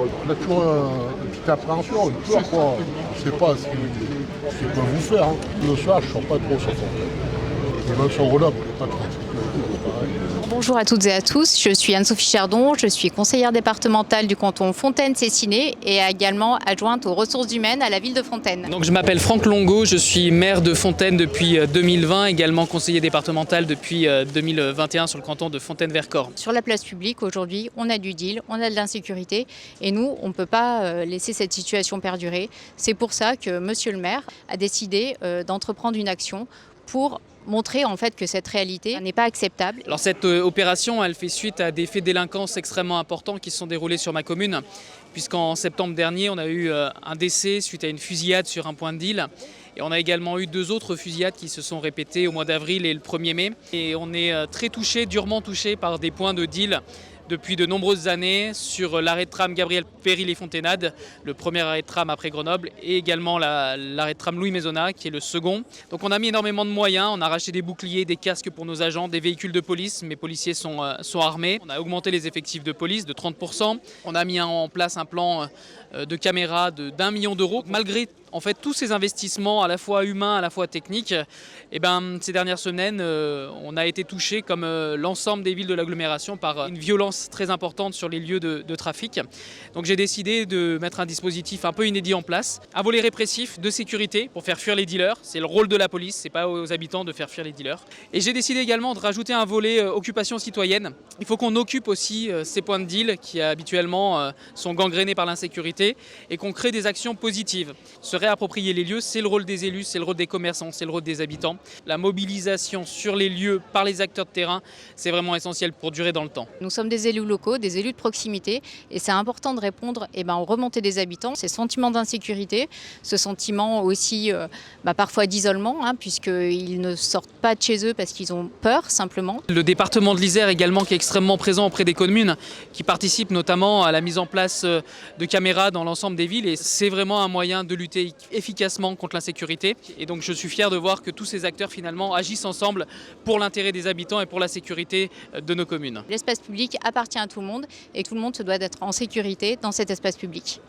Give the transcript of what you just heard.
On a toujours une petite appréhension, une peur, quoi. On ne sait pas ce qu'ils peuvent vous faire. Hein. Le soir, je ne sors pas trop sur Fontaine. Et même sur Grenoble, on n'est pas trop en sécurité, c'est pareil. Bonjour à toutes et à tous, je suis Anne-Sophie Chardon, je suis conseillère départementale du canton Fontaine-Cessinay et également adjointe aux ressources humaines à la ville de Fontaine. Donc je m'appelle Franck Longo, je suis maire de Fontaine depuis 2020, également conseiller départemental depuis 2021 sur le canton de Fontaine-Vercors. Sur la place publique aujourd'hui, on a du deal, on a de l'insécurité et nous, on ne peut pas laisser cette situation perdurer. C'est pour ça que monsieur le maire a décidé d'entreprendre une action pour montrer en fait que cette réalité n'est pas acceptable. Alors cette opération, elle fait suite à des faits de délinquance extrêmement importants qui se sont déroulés sur ma commune, puisqu'en septembre dernier, on a eu un décès suite à une fusillade sur un point de deal. Et on a également eu 2 autres fusillades qui se sont répétées au mois d'avril et le 1er mai. Et on est très touché, durement touché par des points de deal depuis de nombreuses années sur l'arrêt de tram Gabriel Péry les Fontainades, le premier arrêt de tram après Grenoble, et également l'arrêt de tram Louis Maisonnat qui est le second. Donc on a mis énormément de moyens, on a racheté des boucliers, des casques pour nos agents, des véhicules de police, mes policiers sont armés. On a augmenté les effectifs de police de 30%, on a mis en place un plan de caméras d'1 million d'euros. Malgré en fait, tous ces investissements, à la fois humains, à la fois techniques, ces dernières semaines, on a été touché, comme l'ensemble des villes de l'agglomération, par une violence très importante sur les lieux de trafic. Donc j'ai décidé de mettre un dispositif un peu inédit en place, un volet répressif de sécurité pour faire fuir les dealers. C'est le rôle de la police, c'est pas aux habitants de faire fuir les dealers. Et j'ai décidé également de rajouter un volet occupation citoyenne. Il faut qu'on occupe aussi ces points de deal qui habituellement sont gangrénés par l'insécurité et qu'on crée des actions positives. Réapproprier les lieux, c'est le rôle des élus, c'est le rôle des commerçants, c'est le rôle des habitants. La mobilisation sur les lieux par les acteurs de terrain, c'est vraiment essentiel pour durer dans le temps. Nous sommes des élus locaux, des élus de proximité et c'est important de répondre aux remontées des habitants, ces sentiments d'insécurité, ce sentiment aussi parfois d'isolement, puisqu'ils ne sortent pas de chez eux parce qu'ils ont peur simplement. Le département de l'Isère également qui est extrêmement présent auprès des communes, qui participent notamment à la mise en place de caméras dans l'ensemble des villes et c'est vraiment un moyen de lutter efficacement contre l'insécurité. Et donc je suis fier de voir que tous ces acteurs finalement agissent ensemble pour l'intérêt des habitants et pour la sécurité de nos communes. L'espace public appartient à tout le monde et tout le monde se doit d'être en sécurité dans cet espace public.